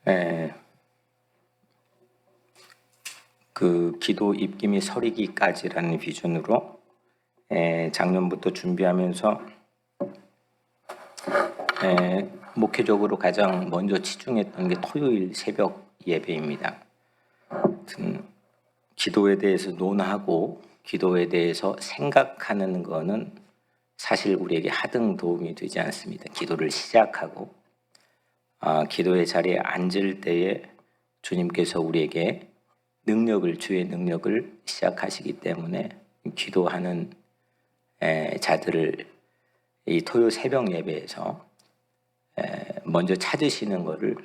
에, 그 기도 입김이 서리기까지라는 비전으로 작년부터 준비하면서 목회적으로 가장 먼저 치중했던 게 토요일 새벽 예배입니다. 기도에 대해서 논하고 기도에 대해서 생각하는 거는 사실 우리에게 하등 도움이 되지 않습니다. 기도를 시작하고 기도의 자리에 앉을 때에 주님께서 우리에게 주의 능력을 시작하시기 때문에 기도하는 자들을 이 토요 새벽 예배에서 먼저 찾으시는 것을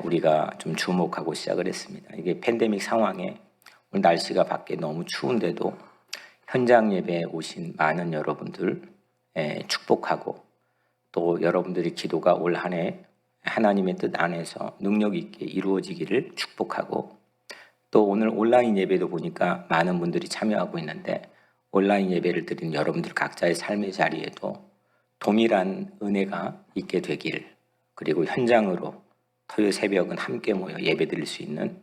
우리가 좀 주목하고 시작을 했습니다. 이게 팬데믹 상황에 오늘 날씨가 밖에 너무 추운데도 현장 예배에 오신 많은 여러분들 축복하고, 또 여러분들의 기도가 올 한 해 하나님의 뜻 안에서 능력 있게 이루어지기를 축복하고, 또 오늘 온라인 예배도 보니까 많은 분들이 참여하고 있는데 온라인 예배를 드린 여러분들 각자의 삶의 자리에도 동일한 은혜가 있게 되길, 그리고 현장으로 토요 새벽은 함께 모여 예배 드릴 수 있는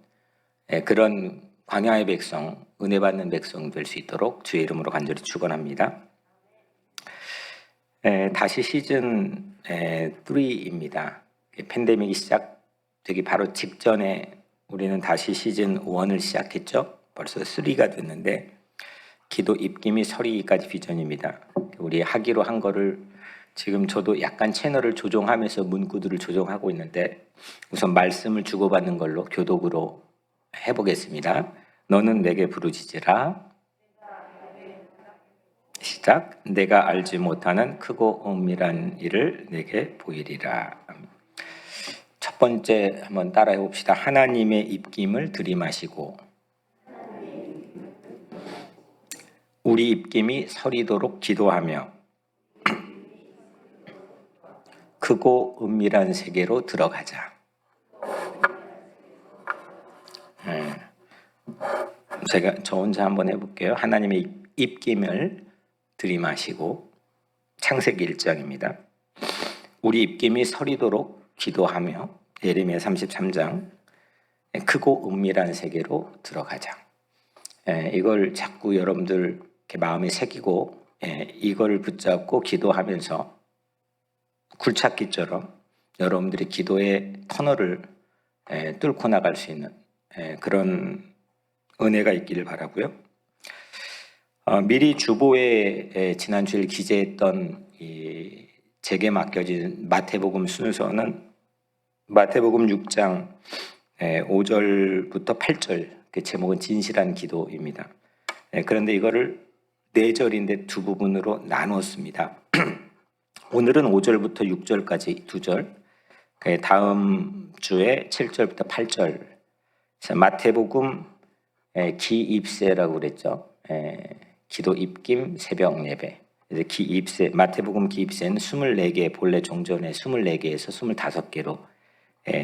그런 광야의 백성, 은혜 받는 백성 될 수 있도록 주의 이름으로 간절히 축원합니다. 다시 시즌 3입니다. 팬데믹이 시작되기 바로 직전에 우리는 다시 시즌 1을 시작했죠. 벌써 3가 됐는데 기도 입김이 서리기까지 비전입니다. 우리 하기로 한 거를 지금 저도 약간 채널을 조정하면서 문구들을 조정하고 있는데, 우선 말씀을 주고받는 걸로 교독으로 해보겠습니다. 너는 내게 부르짖으라. 시작. 내가 알지 못하는 크고 은밀한 일을 내게 보이리라. 첫 번째 한번 따라해 봅시다. 하나님의 입김을 들이마시고 우리 입김이 서리도록 기도하며 크고 은밀한 세계로 들어가자. 저 혼자 한번 해볼게요. 하나님의 입김을 들이마시고, 창세기 1장입니다. 우리 입김이 서리도록 기도하며, 예레미야 33장 크고 은밀한 세계로 들어가자. 이걸 자꾸 여러분들 이렇게 마음에 새기고 이걸 붙잡고 기도하면서 굴착기처럼 여러분들이 기도의 터널을 뚫고 나갈 수 있는 그런 은혜가 있기를 바라고요. 미리 주보에 지난주에 기재했던 제게 맡겨진 마태복음 순서는 마태복음 6장 5절부터 8절, 그 제목은 진실한 기도입니다. 그런데 이거를 4절인데 두 부분으로 나누었습니다. 오늘은 5절부터 6절까지 2절, 다음 주에 7절부터 8절. 마태복음 기입세라고 그랬죠. 기도 입김 새벽 예배. 기입세, 마태복음 기입세는 24개, 본래 종전에 24개에서 25개로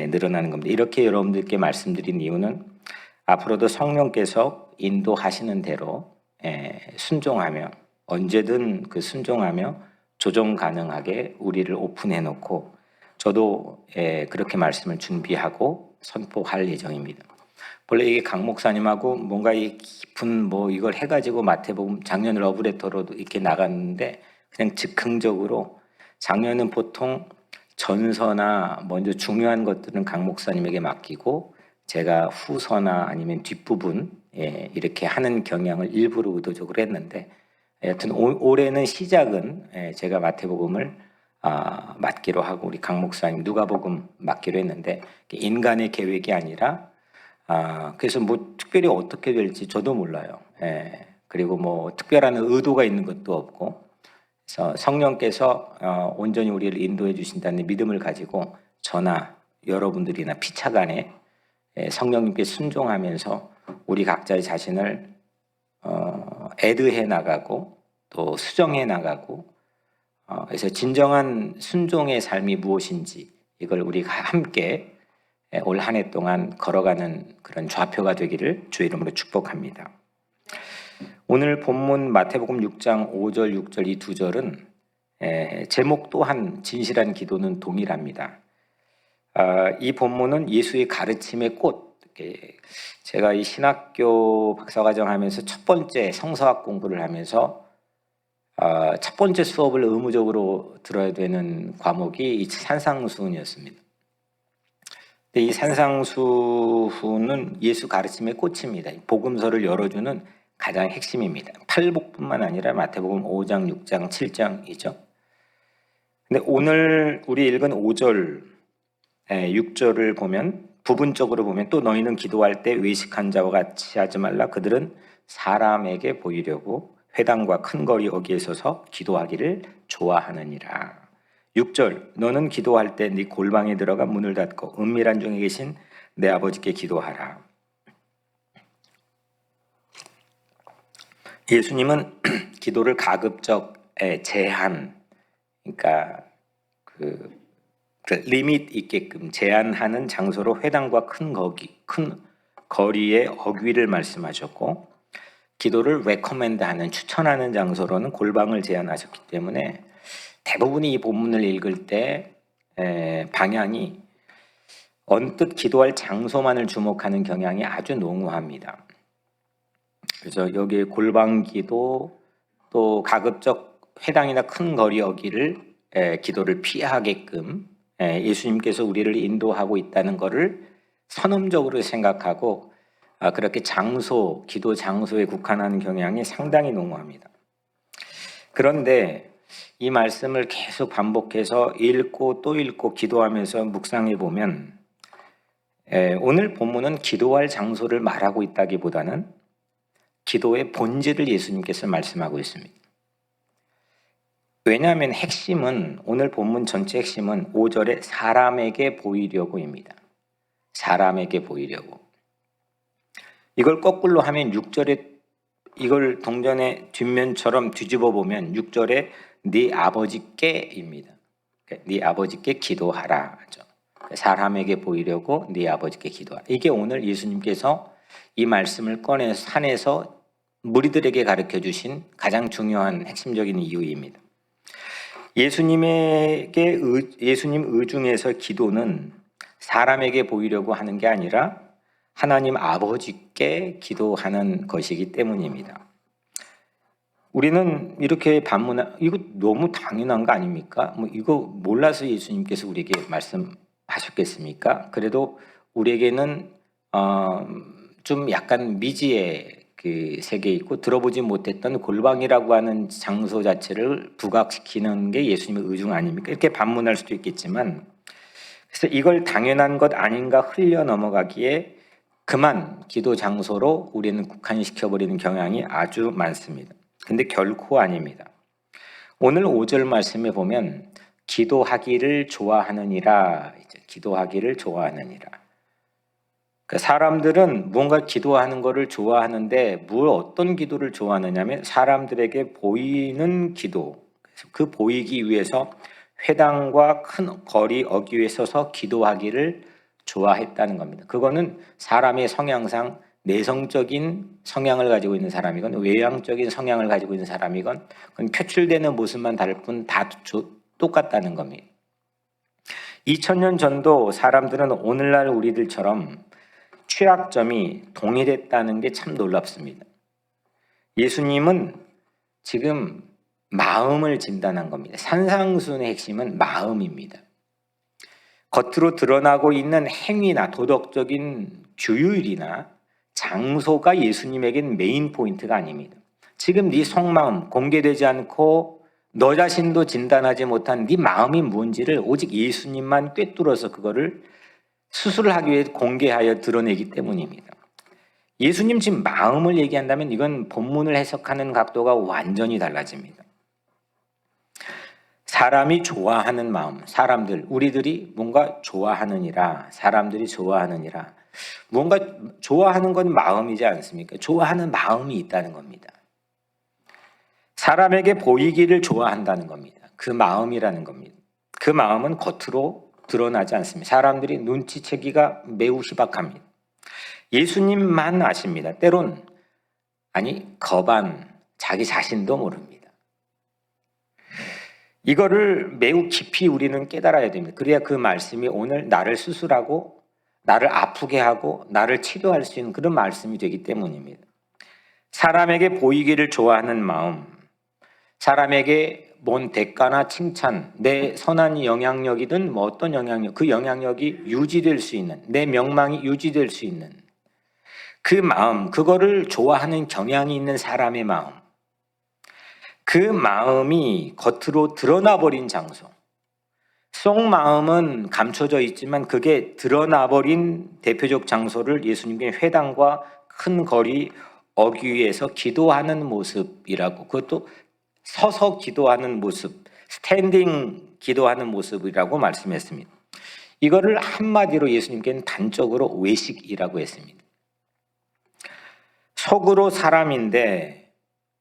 늘어나는 겁니다. 이렇게 여러분들께 말씀드린 이유는 앞으로도 성령께서 인도하시는 대로 순종하며, 언제든 그 순종하며 조정 가능하게 우리를 오픈해 놓고, 저도 그렇게 말씀을 준비하고 선포할 예정입니다. 원래 이게 강 목사님하고 뭔가 이 깊은 이걸 해가지고 마태복음 작년 러브레터로도 이렇게 나갔는데, 그냥 즉흥적으로 작년은 보통 전서나 먼저 중요한 것들은 강 목사님에게 맡기고 제가 후서나 아니면 뒷부분 이렇게 하는 경향을 일부러 의도적으로 했는데, 여튼 올해는 시작은 제가 마태복음을 맡기로 하고 우리 강 목사님 누가복음 맡기로 했는데, 인간의 계획이 아니라 그래서 특별히 어떻게 될지 저도 몰라요. 그리고 특별한 의도가 있는 것도 없고, 그래서 성령께서 온전히 우리를 인도해 주신다는 믿음을 가지고 저나 여러분들이나 피차간에 성령님께 순종하면서 우리 각자의 자신을 애드해 나가고 또 수정해 나가고, 그래서 진정한 순종의 삶이 무엇인지 이걸 우리가 함께 올 한 해 동안 걸어가는 그런 좌표가 되기를 주의 이름으로 축복합니다. 오늘 본문 마태복음 6장 5절 6절 이 2절은 제목 또한 진실한 기도는 동일합니다. 이 본문은 예수의 가르침의 꽃. 제가 이 신학교 박사과정 하면서 첫 번째 성서학 공부를 하면서 첫 번째 수업을 의무적으로 들어야 되는 과목이 이 산상수훈이었습니다. 근데 이 산상수훈은 예수 가르침의 꽃입니다. 복음서를 열어주는 가장 핵심입니다. 팔복뿐만 아니라 마태복음 5장, 6장, 7장이죠. 근데 오늘 우리 읽은 5절, 6절을 보면 부분적으로 보면 또 너희는 기도할 때 외식한 자와 같이 하지 말라. 그들은 사람에게 보이려고 회당과 큰 거리 어귀에 서서 기도하기를 좋아하느니라. 6절 너는 기도할 때 네 골방에 들어가 문을 닫고 은밀한 중에 계신 내 아버지께 기도하라. 예수님은 기도를 가급적 제한, 그러니까 그 리밋 있게끔 제한하는 장소로 회당과 큰 거리의 어귀를 말씀하셨고, 기도를 레코멘드하는 추천하는 장소로는 골방을 제한하셨기 때문에 대부분이 이 본문을 읽을 때 방향이 언뜻 기도할 장소만을 주목하는 경향이 아주 농후합니다. 그래서 여기에 골방 기도, 또 가급적 회당이나 큰 거리 어귀를 기도를 피하게끔 예수님께서 우리를 인도하고 있다는 것을 선언적으로 생각하고 그렇게 기도 장소에 국한하는 경향이 상당히 농후합니다. 그런데 이 말씀을 계속 반복해서 읽고 또 읽고 기도하면서 묵상해 보면 오늘 본문은 기도할 장소를 말하고 있다기보다는 기도의 본질을 예수님께서 말씀하고 있습니다. 왜냐하면 핵심은, 오늘 본문 전체 핵심은 5절에 사람에게 보이려고입니다. 사람에게 보이려고. 이걸 거꾸로 하면 6절에 이걸 동전의 뒷면처럼 뒤집어 보면 6절에 네 아버지께입니다. 네 아버지께 기도하라 하죠. 사람에게 보이려고 네 아버지께 기도하라. 이게 오늘 예수님께서 이 말씀을 꺼내서 산에서 무리들에게 가르쳐 주신 가장 중요한 핵심적인 이유입니다. 예수님 의중에서 기도는 사람에게 보이려고 하는 게 아니라 하나님 아버지께 기도하는 것이기 때문입니다. 우리는 이렇게 이거 너무 당연한 거 아닙니까? 이거 몰라서 예수님께서 우리에게 말씀하셨겠습니까? 그래도 우리에게는 좀 약간 미지의 그 세계에 있고 들어보지 못했던 골방이라고 하는 장소 자체를 부각시키는 게 예수님의 의중 아닙니까? 이렇게 반문할 수도 있겠지만, 그래서 이걸 당연한 것 아닌가 흘려 넘어가기에 그만 기도 장소로 우리는 국한시켜버리는 경향이 아주 많습니다. 근데 결코 아닙니다. 오늘 5절 말씀에 보면 기도하기를 좋아하느니라, 기도하기를 좋아하느니라. 사람들은 뭔가 기도하는 것을 좋아하는데 어떤 기도를 좋아하느냐면 사람들에게 보이는 기도, 그 보이기 위해서 회당과 큰 거리 어귀에 서서 기도하기를 좋아했다는 겁니다. 그거는 사람의 성향상 내성적인 성향을 가지고 있는 사람이건 외향적인 성향을 가지고 있는 사람이건 그건 표출되는 모습만 다를 뿐 다 똑같다는 겁니다. 2000년 전도 사람들은 오늘날 우리들처럼 취약점이 동일했다는 게 참 놀랍습니다. 예수님은 지금 마음을 진단한 겁니다. 산상수훈의 핵심은 마음입니다. 겉으로 드러나고 있는 행위나 도덕적인 규율이나 장소가 예수님에겐 메인 포인트가 아닙니다. 지금 네 속마음 공개되지 않고 너 자신도 진단하지 못한 네 마음이 뭔지를 오직 예수님만 꿰뚫어서 그거를 수술을 하기 위해 공개하여 드러내기 때문입니다. 예수님 지금 마음을 얘기한다면 이건 본문을 해석하는 각도가 완전히 달라집니다. 사람이 좋아하는 마음, 우리들이 뭔가 좋아하느니라, 사람들이 좋아하느니라. 뭔가 좋아하는 건 마음이지 않습니까? 좋아하는 마음이 있다는 겁니다. 사람에게 보이기를 좋아한다는 겁니다. 그 마음이라는 겁니다. 그 마음은 겉으로 드러나지 않습니다. 사람들이 눈치채기가 매우 희박합니다. 예수님만 아십니다. 때론 자기 자신도 모릅니다. 이거를 매우 깊이 우리는 깨달아야 됩니다. 그래야 그 말씀이 오늘 나를 수술하고 나를 아프게 하고 나를 치료할 수 있는 그런 말씀이 되기 때문입니다. 사람에게 보이기를 좋아하는 마음, 사람에게 뭔 대가나 칭찬, 내 선한 영향력이든 뭐 어떤 영향력, 그 영향력이 유지될 수 있는, 내 명망이 유지될 수 있는 그 마음, 그거를 좋아하는 경향이 있는 사람의 마음, 그 마음이 겉으로 드러나 버린 장소, 속마음은 감춰져 있지만 그게 드러나 버린 대표적 장소를 예수님께 회당과 큰 거리 어귀에서 기도하는 모습이라고, 그것도 서서 기도하는 모습, 스탠딩 기도하는 모습이라고 말씀했습니다. 이거를 한마디로 예수님께는 단적으로 외식이라고 했습니다. 속으로 사람인데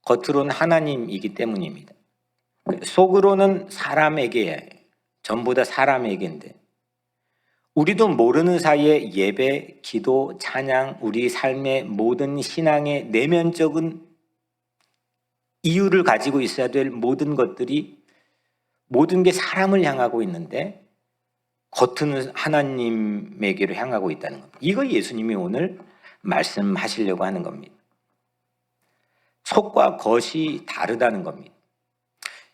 겉으로는 하나님이기 때문입니다. 속으로는 사람에게, 전부 다 사람에게인데 우리도 모르는 사이에 예배, 기도, 찬양, 우리 삶의 모든 신앙의 내면적인 이유를 가지고 있어야 될 모든 것들이, 모든 게 사람을 향하고 있는데 겉은 하나님에게로 향하고 있다는 겁니다. 이거 예수님이 오늘 말씀하시려고 하는 겁니다. 속과 겉이 다르다는 겁니다.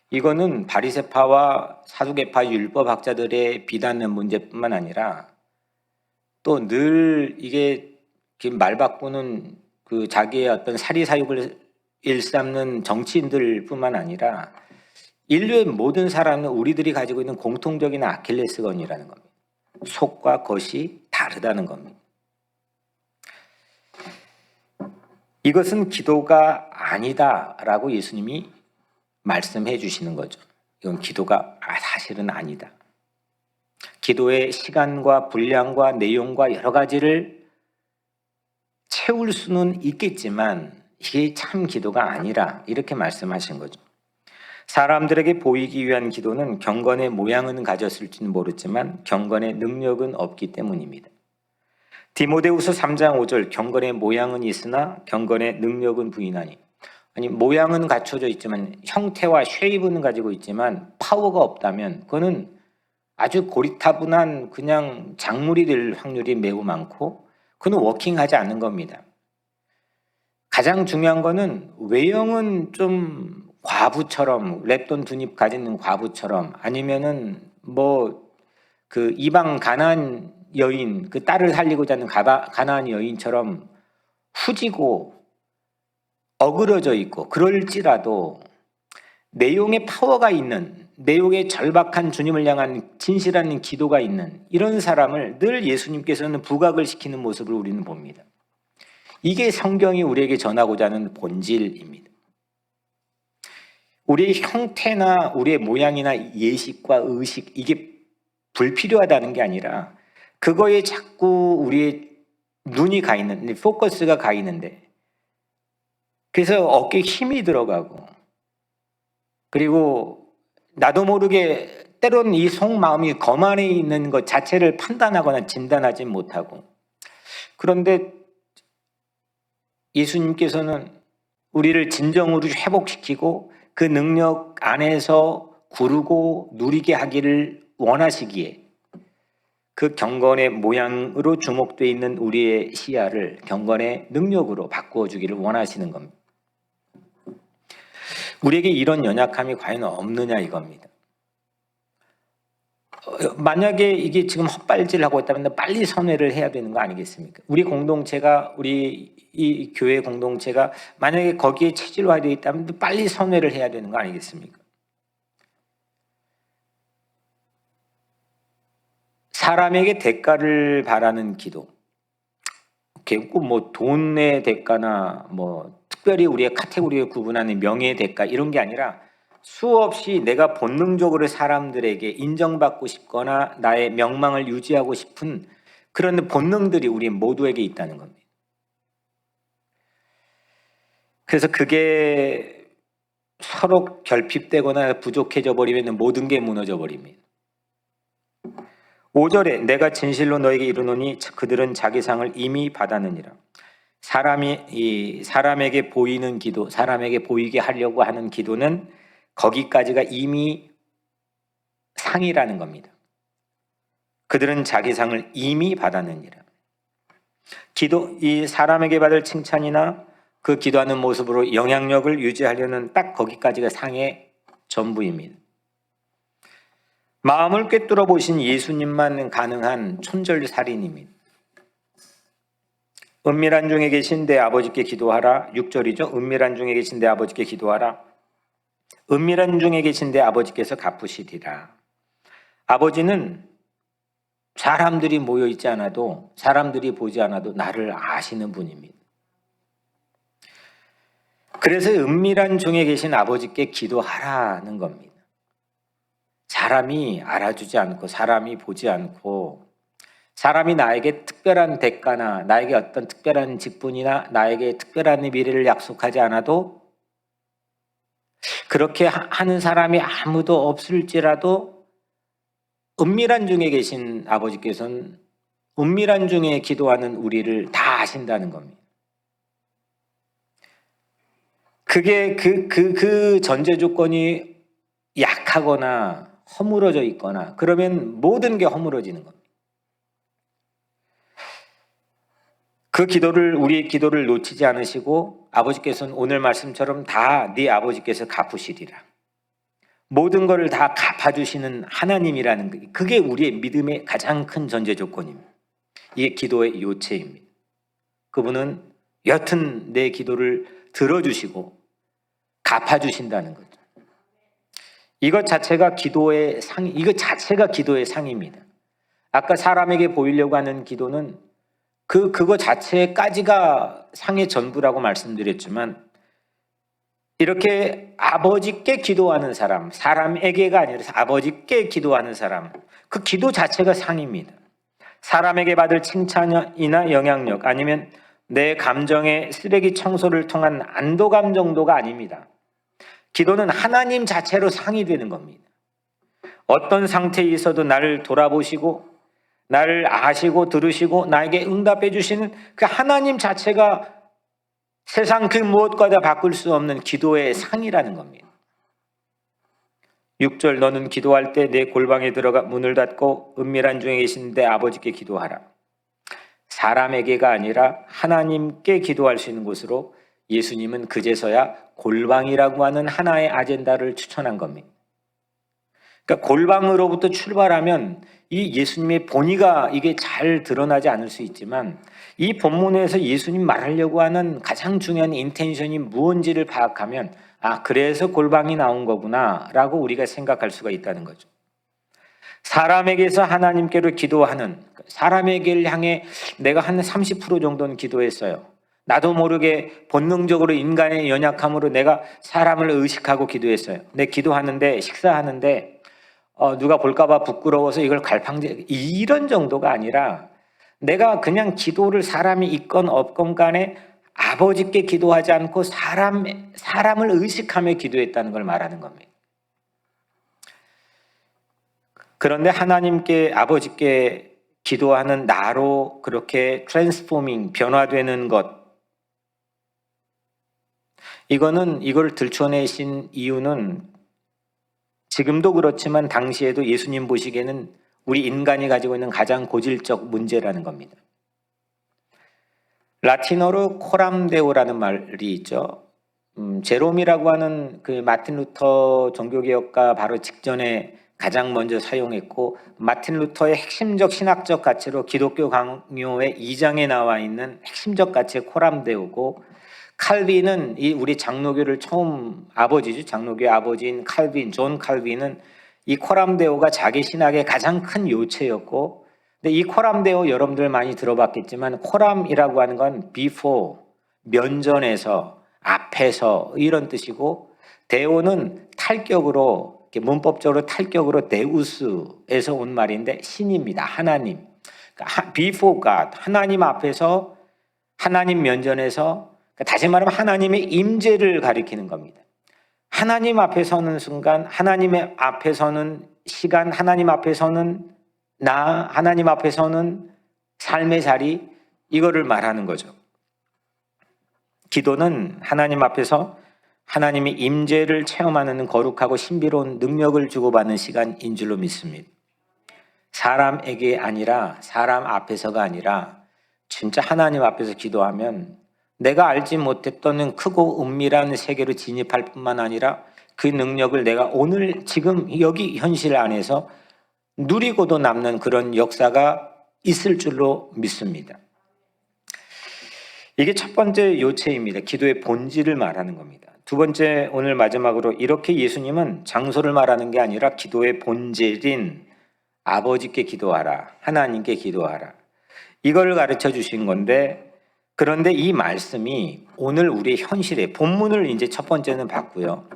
이거는 바리새파와 사두개파 율법학자들의 비난의 문제뿐만 아니라 또 늘 이게 말 바꾸는 그 자기의 어떤 사리사욕을 일삼는 정치인들뿐만 아니라 인류의 모든 사람은 우리들이 가지고 있는 공통적인 아킬레스건이라는 겁니다. 속과 겉이 다르다는 겁니다. 이것은 기도가 아니다라고 예수님이 말씀해 주시는 거죠. 이건 기도가 사실은 아니다. 기도의 시간과 분량과 내용과 여러 가지를 채울 수는 있겠지만 이게 참 기도가 아니라, 이렇게 말씀하신 거죠. 사람들에게 보이기 위한 기도는 경건의 모양은 가졌을지는 모르지만 경건의 능력은 없기 때문입니다. 디모데후서 3장 5절, 경건의 모양은 있으나 경건의 능력은 부인하니. 아니, 모양은 갖춰져 있지만, 형태와 쉐입은 가지고 있지만 파워가 없다면 그거는 아주 고리타분한 그냥 작물이 될 확률이 매우 많고 그건 워킹하지 않는 겁니다. 가장 중요한 거는 외형은 좀 과부처럼, 랩돈 두 입 가진 과부처럼, 아니면은 뭐 그 이방 가나안 여인, 그 딸을 살리고자 하는 가나안 여인처럼 후지고 어그러져 있고, 그럴지라도 내용에 파워가 있는, 내용에 절박한 주님을 향한 진실한 기도가 있는 이런 사람을 늘 예수님께서는 부각을 시키는 모습을 우리는 봅니다. 이게 성경이 우리에게 전하고자 하는 본질입니다. 우리의 형태나 우리의 모양이나 예식과 의식, 이게 불필요하다는 게 아니라 그거에 자꾸 우리의 눈이 가 있는, 포커스가 가 있는데, 그래서 어깨에 힘이 들어가고, 그리고 나도 모르게 때로는 이 속마음이 거만해 있는 것 자체를 판단하거나 진단하지 못하고, 그런데 예수님께서는 우리를 진정으로 회복시키고 그 능력 안에서 구르고 누리게 하기를 원하시기에 그 경건의 모양으로 주목되어 있는 우리의 시야를 경건의 능력으로 바꾸어 주기를 원하시는 겁니다. 우리에게 이런 연약함이 과연 없느냐 이겁니다. 만약에 이게 지금 헛발질하고 있다면 빨리 선회를 해야 되는 거 아니겠습니까? 우리 공동체가, 우리 이 교회 공동체가 만약에 거기에 체질화되어 있다면 빨리 선회를 해야 되는 거 아니겠습니까? 사람에게 대가를 바라는 기도, 결국 뭐 돈의 대가나 뭐 특별히 우리의 카테고리에 구분하는 명예의 대가 이런 게 아니라 수없이 내가 본능적으로 사람들에게 인정받고 싶거나 나의 명망을 유지하고 싶은 그런 본능들이 우리 모두에게 있다는 겁니다. 그래서 그게 서로 결핍되거나 부족해져 버리면 모든 게 무너져 버립니다. 5절에 내가 진실로 너에게 이르노니 그들은 자기 상을 이미 받았느니라. 사람에게 보이는 기도, 사람에게 보이게 하려고 하는 기도는 거기까지가 이미 상이라는 겁니다. 그들은 자기 상을 이미 받았느니라. 이 사람에게 받을 칭찬이나 그 기도하는 모습으로 영향력을 유지하려는 딱 거기까지가 상의 전부입니다. 마음을 꿰뚫어 보신 예수님만 가능한 촌절살인입니다. 은밀한 중에 계신 내 아버지께 기도하라. 6절이죠. 은밀한 중에 계신 내 아버지께 기도하라. 은밀한 중에 계신 내 아버지께서 갚으시리라. 아버지는 사람들이 모여 있지 않아도, 사람들이 보지 않아도 나를 아시는 분입니다. 그래서 은밀한 중에 계신 아버지께 기도하라는 겁니다. 사람이 알아주지 않고, 사람이 보지 않고, 사람이 나에게 특별한 대가나 나에게 어떤 특별한 직분이나 나에게 특별한 미래를 약속하지 않아도, 그렇게 하는 사람이 아무도 없을지라도 은밀한 중에 계신 아버지께서는 은밀한 중에 기도하는 우리를 다 아신다는 겁니다. 그게 그 전제 조건이 약하거나 허물어져 있거나 그러면 모든 게 허물어지는 겁니다. 그 기도를, 우리의 기도를 놓치지 않으시고 아버지께서는 오늘 말씀처럼 다 네 아버지께서 갚으시리라. 모든 것을 다 갚아주시는 하나님이라는, 그게 우리의 믿음의 가장 큰 전제 조건입니다. 이게 기도의 요체입니다. 그분은 여튼 내 기도를 들어주시고 갚아주신다는 거죠. 이것 자체가 기도의 상입니다. 아까 사람에게 보이려고 하는 기도는 그거 자체까지가 상의 전부라고 말씀드렸지만, 이렇게 아버지께 기도하는 사람, 사람에게가 아니라 아버지께 기도하는 사람, 그 기도 자체가 상입니다. 사람에게 받을 칭찬이나 영향력, 아니면 내 감정의 쓰레기 청소를 통한 안도감 정도가 아닙니다. 기도는 하나님 자체로 상이 되는 겁니다. 어떤 상태에 있어도 나를 돌아보시고 나를 아시고 들으시고 나에게 응답해 주시는 그 하나님 자체가 세상 그 무엇과도 바꿀 수 없는 기도의 상이라는 겁니다. 6절, 너는 기도할 때 내 골방에 들어가 문을 닫고 은밀한 중에 계신 내 아버지께 기도하라. 사람에게가 아니라 하나님께 기도할 수 있는 곳으로 예수님은 그제서야 골방이라고 하는 하나의 아젠다를 추천한 겁니다. 그러니까 골방으로부터 출발하면 이 예수님의 본의가 이게 잘 드러나지 않을 수 있지만, 이 본문에서 예수님 말하려고 하는 가장 중요한 인텐션이 무언지를 파악하면, 그래서 골방이 나온 거구나 라고 우리가 생각할 수가 있다는 거죠. 사람에게서 하나님께로 기도하는, 사람에게를 향해 내가 한 30% 정도는 기도했어요. 나도 모르게 본능적으로 인간의 연약함으로 내가 사람을 의식하고 기도했어요. 내 기도하는데, 식사하는데 누가 볼까봐 부끄러워서 이걸 갈팡질, 이런 정도가 아니라 내가 그냥 기도를 사람이 있건 없건 간에 아버지께 기도하지 않고 사람을 의식하며 기도했다는 걸 말하는 겁니다. 그런데 하나님께, 아버지께 기도하는 나로 그렇게 트랜스포밍, 변화되는 것, 이걸 들춰내신 이유는 지금도 그렇지만 당시에도 예수님 보시기에는 우리 인간이 가지고 있는 가장 고질적 문제라는 겁니다. 라틴어로 코람데오라는 말이 있죠. 제롬이라고 하는 그 마틴 루터 종교개혁가 바로 직전에 가장 먼저 사용했고, 마틴 루터의 핵심적 신학적 가치로 기독교 강요의 2장에 나와 있는 핵심적 가치의 코람데오고, 칼빈은 이 우리 장로교를 처음 아버지죠. 장로교의 아버지인 칼빈, 존 칼빈은 이 코람데오가 자기 신학의 가장 큰 요체였고, 근데 이 코람데오 여러분들 많이 들어봤겠지만, 코람이라고 하는 건 before, 면전에서, 앞에서 이런 뜻이고, 데오는 탈격으로, 문법적으로 탈격으로 데우스에서 온 말인데 신입니다. 하나님. before God, 하나님 앞에서, 하나님 면전에서, 다시 말하면 하나님의 임재를 가리키는 겁니다. 하나님 앞에 서는 순간, 하나님의 앞에 서는 시간, 하나님 앞에 서는 나, 하나님 앞에 서는 삶의 자리, 이거를 말하는 거죠. 기도는 하나님 앞에서 하나님의 임재를 체험하는 거룩하고 신비로운 능력을 주고받는 시간인 줄로 믿습니다. 사람에게 아니라, 사람 앞에서가 아니라 진짜 하나님 앞에서 기도하면 내가 알지 못했던 크고 은밀한 세계로 진입할 뿐만 아니라 그 능력을 내가 오늘 지금 여기 현실 안에서 누리고도 남는 그런 역사가 있을 줄로 믿습니다. 이게 첫 번째 요체입니다. 기도의 본질을 말하는 겁니다. 두 번째, 오늘 마지막으로 이렇게 예수님은 장소를 말하는 게 아니라 기도의 본질인 아버지께 기도하라, 하나님께 기도하라, 이걸 가르쳐 주신 건데, 그런데 이 말씀이 오늘 우리의 현실에, 본문을 이제 첫 번째는 봤고요,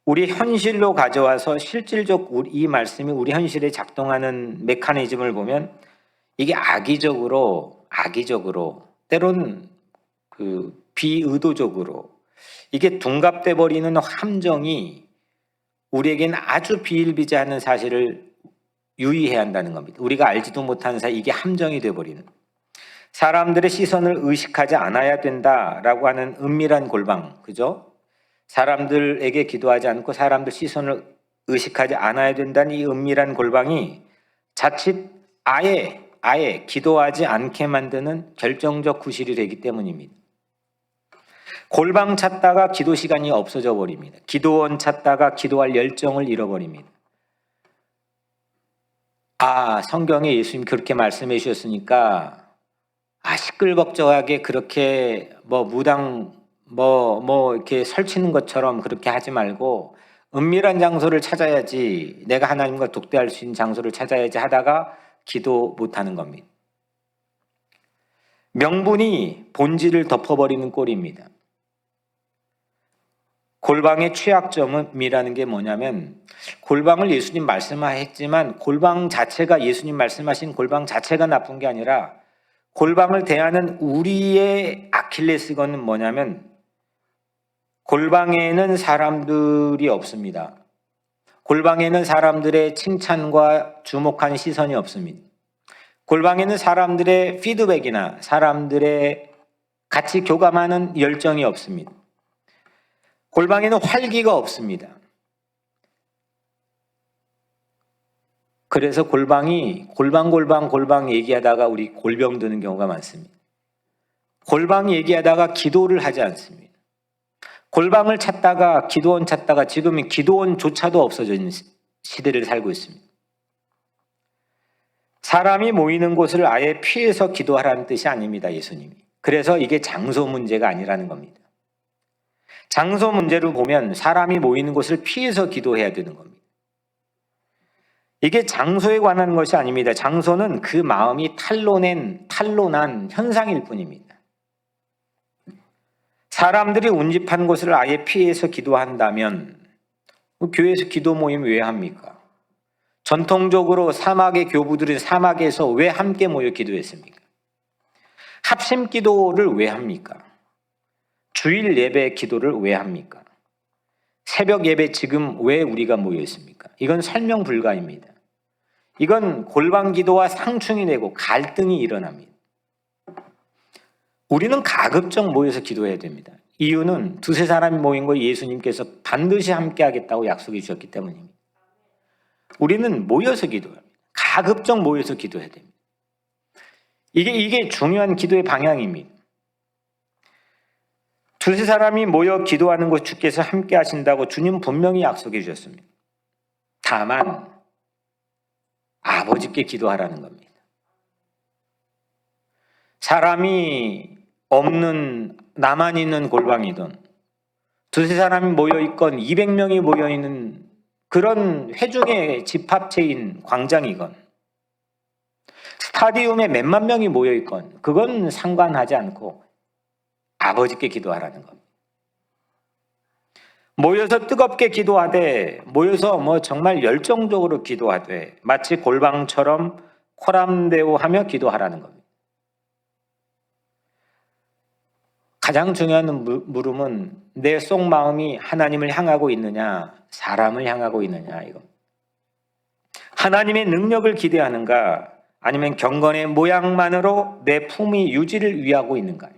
우리 현실로 가져와서 실질적 이 말씀이 우리 현실에 작동하는 메커니즘을 보면 이게 악의적으로 때론 비의도적으로 이게 둔갑돼 버리는 함정이 우리에게는 아주 비일비재하는 사실을 유의해야 한다는 겁니다. 우리가 알지도 못하는 사이 이게 함정이 되어버리는, 사람들의 시선을 의식하지 않아야 된다라고 하는 은밀한 골방, 그죠? 사람들에게 기도하지 않고 사람들 시선을 의식하지 않아야 된다는 이 은밀한 골방이 자칫 아예 기도하지 않게 만드는 결정적 구실이 되기 때문입니다. 골방 찾다가 기도 시간이 없어져 버립니다. 기도원 찾다가 기도할 열정을 잃어버립니다. 성경에 예수님이 그렇게 말씀해 주셨으니까 시끌벅적하게 그렇게 무당 이렇게 설치는 것처럼 그렇게 하지 말고 은밀한 장소를 찾아야지, 내가 하나님과 독대할 수 있는 장소를 찾아야지 하다가 기도 못하는 겁니다. 명분이 본질을 덮어버리는 꼴입니다. 골방의 취약점이라는 게 뭐냐면, 골방을 예수님 말씀하셨지만 골방 자체가, 예수님 말씀하신 골방 자체가 나쁜 게 아니라 골방을 대하는 우리의 아킬레스건은 뭐냐면, 골방에는 사람들이 없습니다. 골방에는 사람들의 칭찬과 주목하는 시선이 없습니다. 골방에는 사람들의 피드백이나 사람들의 같이 교감하는 열정이 없습니다. 골방에는 활기가 없습니다. 그래서 골방 얘기하다가 우리 골병 드는 경우가 많습니다. 골방 얘기하다가 기도를 하지 않습니다. 골방을 찾다가, 기도원 찾다가 지금은 기도원조차도 없어진 시대를 살고 있습니다. 사람이 모이는 곳을 아예 피해서 기도하라는 뜻이 아닙니다, 예수님이. 그래서 이게 장소 문제가 아니라는 겁니다. 장소 문제로 보면 사람이 모이는 곳을 피해서 기도해야 되는 겁니다. 이게 장소에 관한 것이 아닙니다. 장소는 그 마음이 탄로난 현상일 뿐입니다. 사람들이 운집한 곳을 아예 피해서 기도한다면 교회에서 기도 모임 왜 합니까? 전통적으로 사막의 교부들은 사막에서 왜 함께 모여 기도했습니까? 합심 기도를 왜 합니까? 주일 예배 기도를 왜 합니까? 새벽 예배 지금 왜 우리가 모여 있습니까? 이건 설명 불가입니다. 이건 골방 기도와 상충이 되고 갈등이 일어납니다. 우리는 가급적 모여서 기도해야 됩니다. 이유는 두세 사람이 모인 거 예수님께서 반드시 함께 하겠다고 약속해 주셨기 때문입니다. 우리는 모여서 기도합니다. 가급적 모여서 기도해야 됩니다. 이게 중요한 기도의 방향입니다. 두세 사람이 모여 기도하는 곳 주께서 함께 하신다고 주님 분명히 약속해 주셨습니다. 다만 아버지께 기도하라는 겁니다. 사람이 없는, 나만 있는 골방이든 두세 사람이 모여있건 200명이 모여있는 그런 회중의 집합체인 광장이건 스타디움에 몇만 명이 모여있건 그건 상관하지 않고 아버지께 기도하라는 겁니다. 모여서 뜨겁게 기도하되, 모여서 정말 열정적으로 기도하되 마치 골방처럼 코람데오하며 기도하라는 겁니다. 가장 중요한 물음은 내 속마음이 하나님을 향하고 있느냐, 사람을 향하고 있느냐, 이거. 하나님의 능력을 기대하는가, 아니면 경건의 모양만으로 내 품위 유지를 위하고 있는가.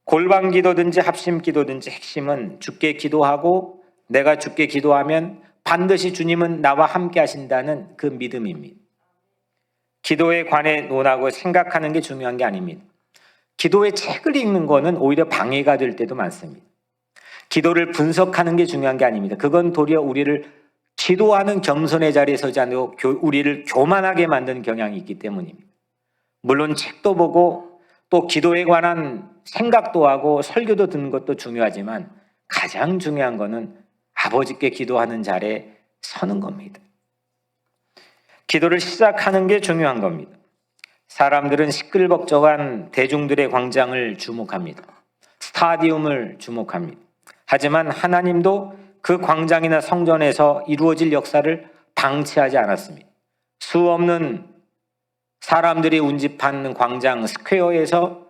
골방 기도든지 합심 기도든지 핵심은 주께 기도하고 내가 주께 기도하면 반드시 주님은 나와 함께 하신다는 그 믿음입니다. 기도에 관해 논하고 생각하는 게 중요한 게 아닙니다. 기도의 책을 읽는 거는 오히려 방해가 될 때도 많습니다. 기도를 분석하는 게 중요한 게 아닙니다. 그건 도리어 우리를 기도하는 겸손의 자리에 서지 않고 우리를 교만하게 만드는 경향이 있기 때문입니다. 물론 책도 보고 또 기도에 관한 생각도 하고 설교도 듣는 것도 중요하지만 가장 중요한 거는 아버지께 기도하는 자리에 서는 겁니다. 기도를 시작하는 게 중요한 겁니다. 사람들은 시끌벅적한 대중들의 광장을 주목합니다. 스타디움을 주목합니다. 하지만 하나님도 그 광장이나 성전에서 이루어질 역사를 방치하지 않았습니다. 수없는 사람들이 운집하는 광장 스퀘어에서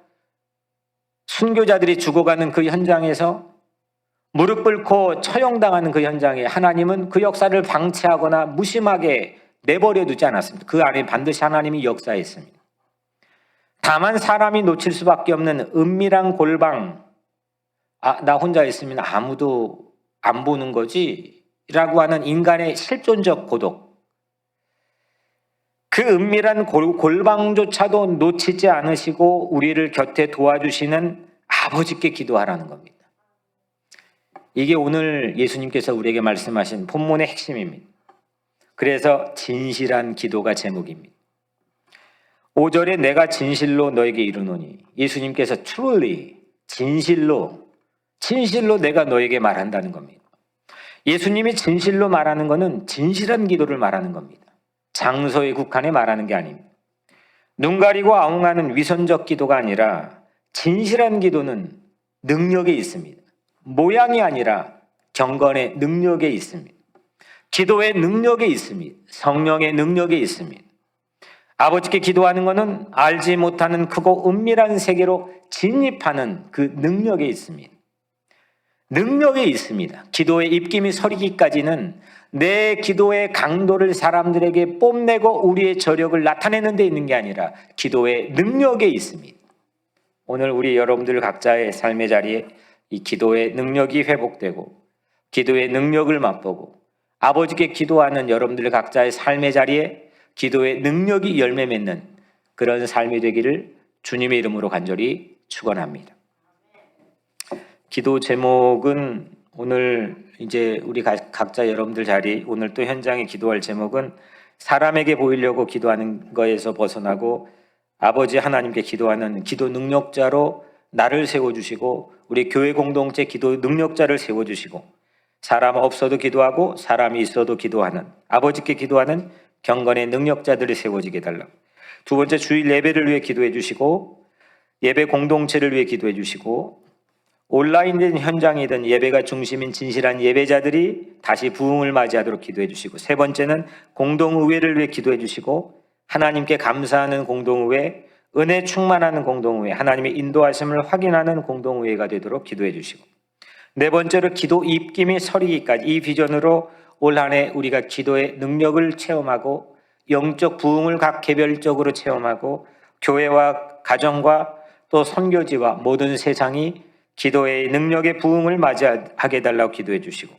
순교자들이 죽어가는 그 현장에서 무릎 꿇고 처형당하는 그 현장에 하나님은 그 역사를 방치하거나 무심하게 내버려 두지 않았습니다. 그 안에 반드시 하나님이 역사했습니다. 다만 사람이 놓칠 수밖에 없는 은밀한 골방, 나 혼자 있으면 아무도 안 보는 거지 라고 하는 인간의 실존적 고독, 그 은밀한 골방조차도 놓치지 않으시고 우리를 곁에 도와주시는 아버지께 기도하라는 겁니다. 이게 오늘 예수님께서 우리에게 말씀하신 본문의 핵심입니다. 그래서 진실한 기도가 제목입니다. 5절에 내가 진실로 너에게 이르노니, 예수님께서 truly, 진실로 내가 너에게 말한다는 겁니다. 예수님이 진실로 말하는 것은 진실한 기도를 말하는 겁니다. 장소에 국한해 말하는 게 아닙니다. 눈 가리고 아웅하는 위선적 기도가 아니라 진실한 기도는 능력에 있습니다. 모양이 아니라 경건의 능력에 있습니다. 기도의 능력에 있습니다. 성령의 능력에 있습니다. 아버지께 기도하는 것은 알지 못하는 크고 은밀한 세계로 진입하는 그 능력에 있습니다. 능력에 있습니다. 기도의 입김이 서리기까지는 내 기도의 강도를 사람들에게 뽐내고 우리의 저력을 나타내는 데 있는 게 아니라 기도의 능력에 있습니다. 오늘 우리 여러분들 각자의 삶의 자리에 이 기도의 능력이 회복되고 기도의 능력을 맛보고 아버지께 기도하는 여러분들 각자의 삶의 자리에 기도의 능력이 열매 맺는 그런 삶이 되기를 주님의 이름으로 간절히 축원합니다. 기도 제목은 오늘 이제 우리 각자 여러분들 자리, 오늘 또 현장에 기도할 제목은 사람에게 보이려고 기도하는 거에서 벗어나고 아버지 하나님께 기도하는 기도 능력자로 나를 세워주시고 우리 교회 공동체 기도 능력자를 세워주시고 사람 없어도 기도하고 사람이 있어도 기도하는 아버지께 기도하는 경건의 능력자들이 세워지게 달라고. 두 번째, 주일 예배를 위해 기도해 주시고 예배 공동체를 위해 기도해 주시고 온라인된 현장이든 예배가 중심인 진실한 예배자들이 다시 부흥을 맞이하도록 기도해 주시고, 세 번째는 공동의회를 위해 기도해 주시고 하나님께 감사하는 공동의회, 은혜 충만하는 공동의회, 하나님의 인도하심을 확인하는 공동의회가 되도록 기도해 주시고, 네 번째로 기도 입김이 서리기까지 이 비전으로 올 한 해 우리가 기도의 능력을 체험하고 영적 부흥을 각 개별적으로 체험하고 교회와 가정과 또 선교지와 모든 세상이 기도의 능력의 부흥을 맞이하게 해달라고 기도해 주시고,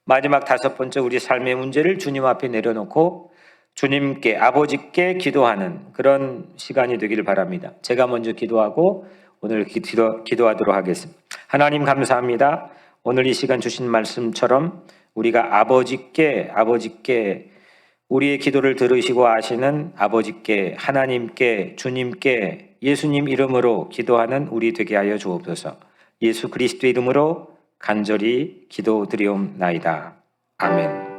마지막 다섯 번째, 우리 삶의 문제를 주님 앞에 내려놓고 주님께 아버지께 기도하는 그런 시간이 되기를 바랍니다. 제가 먼저 기도하고 오늘 기도하도록 하겠습니다. 하나님 감사합니다. 오늘 이 시간 주신 말씀처럼 우리가 아버지께 우리의 기도를 들으시고 아시는 아버지께, 하나님께, 주님께 예수님 이름으로 기도하는 우리 되게 하여 주옵소서. 예수 그리스도의 이름으로 간절히 기도드리옵나이다. 아멘.